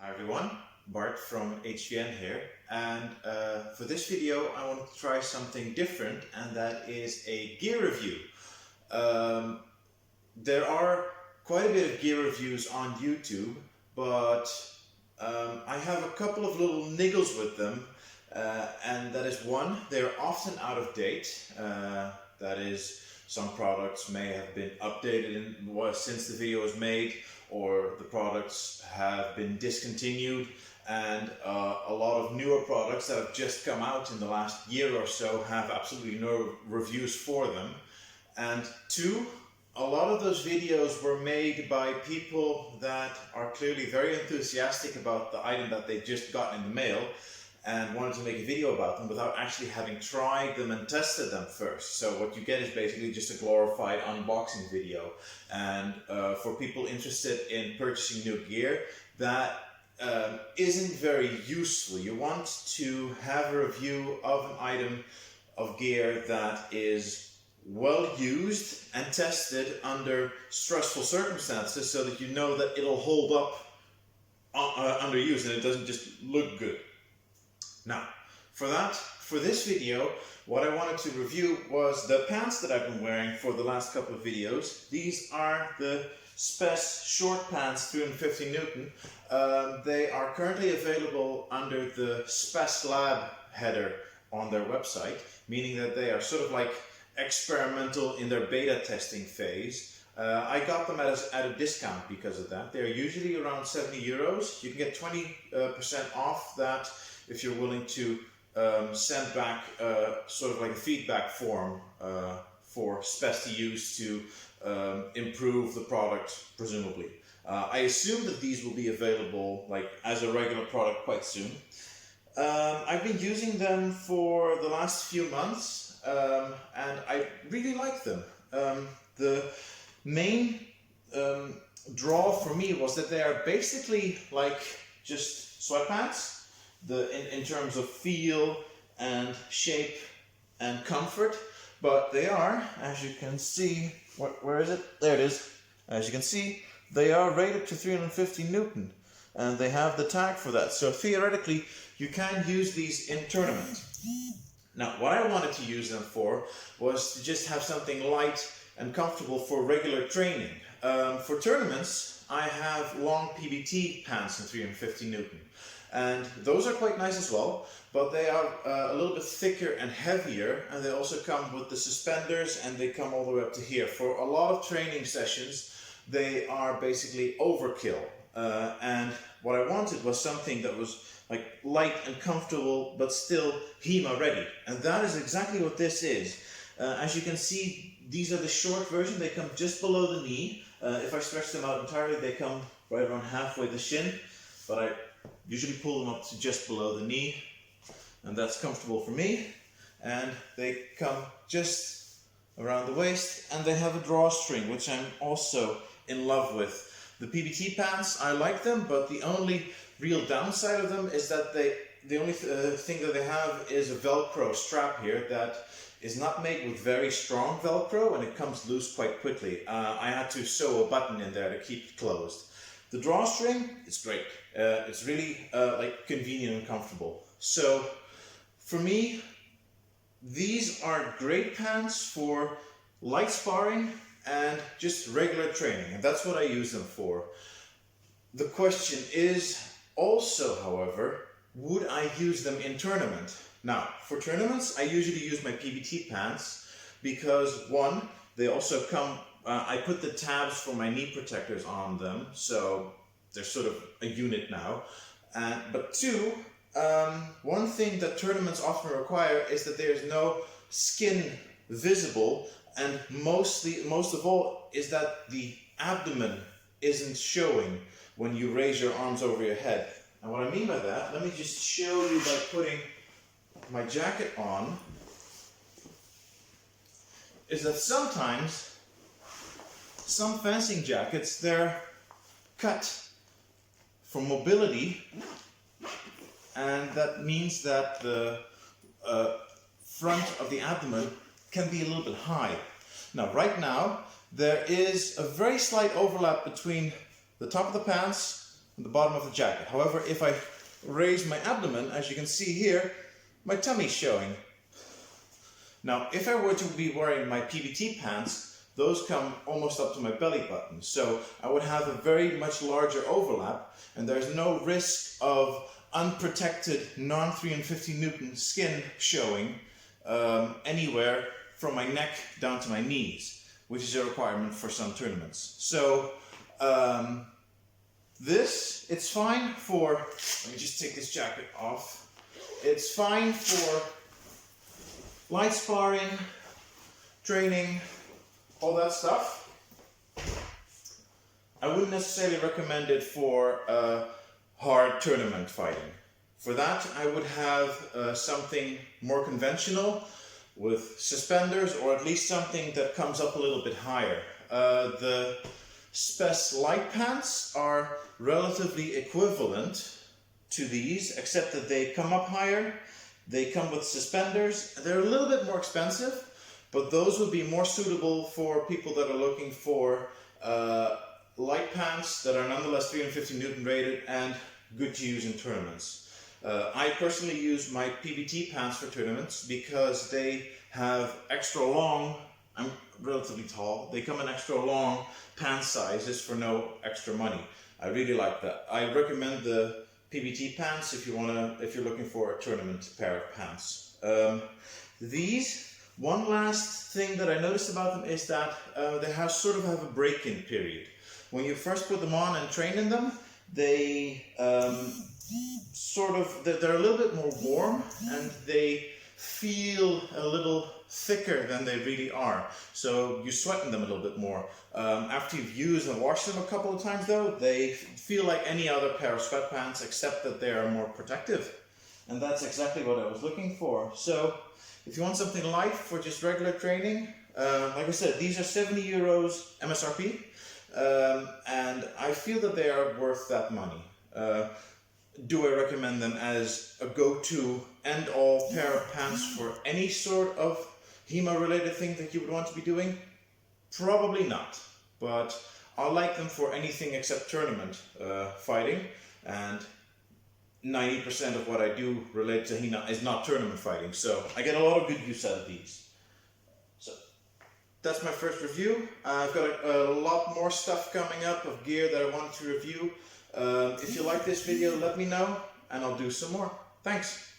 Hi everyone, Bart from HVN here, and for this video I want to try something different, and that is a gear review. There are quite a bit of gear reviews on YouTube, but I have a couple of little niggles with them, and that is one, they're often out of date. That is, some products may have been updated since the video was made, or the products have been discontinued, and a lot of newer products that have just come out in the last year or so have absolutely no reviews for them. And two, a lot of those videos were made by people that are clearly very enthusiastic about the item that they just got in the mail and wanted to make a video about them without actually having tried them and tested them first. So what you get is basically just a glorified unboxing video. And for people interested in purchasing new gear, that isn't very useful. You want to have a review of an item of gear that is well used and tested under stressful circumstances, so that you know that it'll hold up under use and it doesn't just look good. Now, for this video, what I wanted to review was the pants that I've been wearing for the last couple of videos. These are the SPES short pants, 350 Newton. They are currently available under the SPES Lab header on their website, meaning that they are sort of like experimental in their beta testing phase. I got them at a discount because of that. They're usually around 70 euros. You can get 20% off that if you're willing to send back sort of like a feedback form for SPES to use to improve the product, presumably. I assume that these will be available like as a regular product quite soon. I've been using them for the last few months, and I really like them. The main draw for me was that they are basically like just sweatpants. In terms of feel and shape and comfort, but they are, as you can see, where is it? There it is. As you can see, they are rated to 350 Newton, and they have the tag for that. So theoretically, you can use these in tournaments. Now, what I wanted to use them for was to just have something light and comfortable for regular training. For tournaments, I have long PBT pants in 350 Newton. And those are quite nice as well, but they are a little bit thicker and heavier, and they also come with the suspenders, and they come all the way up to here. For a lot of training sessions, they are basically overkill. And what I wanted was something that was like light and comfortable, but still HEMA ready. And that is exactly what this is. As you can see, these are the short version. They come just below the knee. If I stretch them out entirely, they come right around halfway the shin, but I usually pull them up to just below the knee, and that's comfortable for me. And they come just around the waist, and they have a drawstring, which I'm also in love with. The PBT pants, I like them, but the only real downside of them is that the only thing that they have is a Velcro strap here that is not made with very strong Velcro, and it comes loose quite quickly. I had to sew a button in there to keep it closed. The drawstring, it's great. It's really like convenient and comfortable. So for me, these are great pants for light sparring and just regular training, and that's what I use them for. The question is also, however, would I use them in tournament? Now, for tournaments, I usually use my PBT pants because one, they also come, I put the tabs for my knee protectors on them, so they're sort of a unit now. But two, one thing that tournaments often require is that there is no skin visible, and most of all is that the abdomen isn't showing when you raise your arms over your head. And what I mean by that, let me just show you by putting my jacket on, is that sometimes some fencing jackets, they're cut for mobility, and that means that the front of the abdomen can be a little bit high. Now, right now, there is a very slight overlap between the top of the pants on the bottom of the jacket. However, if I raise my abdomen, as you can see here, my tummy's showing. Now, if I were to be wearing my PBT pants, those come almost up to my belly button. So I would have a very much larger overlap, and there's no risk of unprotected non-350 Newton skin showing anywhere from my neck down to my knees, which is a requirement for some tournaments. So it's fine for, let me just take this jacket off. It's fine for light sparring, training, all that stuff. I wouldn't necessarily recommend it for hard tournament fighting. For that, I would have something more conventional with suspenders, or at least something that comes up a little bit higher. The SPES light pants are relatively equivalent to these, except that they come up higher. They come with suspenders. They're a little bit more expensive, but those would be more suitable for people that are looking for light pants that are nonetheless 350 Newton rated and good to use in tournaments. I personally use my PBT pants for tournaments because they have extra long, I'm relatively tall, they come in extra long pant sizes for no extra money. I really like that. I recommend the PBT pants if you're looking for a tournament pair of pants. One last thing that I noticed about them is that they sort of have a break-in period. When you first put them on and train in them, they're a little bit more warm, and they feel a little thicker than they really are. So you sweat in them a little bit more. After you've used and washed them a couple of times though, they feel like any other pair of sweatpants, except that they are more protective. And that's exactly what I was looking for. So if you want something light for just regular training, like I said, these are €70 MSRP. And I feel that they are worth that money. Do I recommend them as a go-to end-all pair of pants for any sort of HEMA-related thing that you would want to be doing? Probably not, but I like them for anything except tournament fighting, and 90% of what I do related to HEMA is not tournament fighting, so I get a lot of good use out of these. So that's my first review. I've got a lot more stuff coming up of gear that I wanted to review. If you like this video, let me know and I'll do some more. Thanks.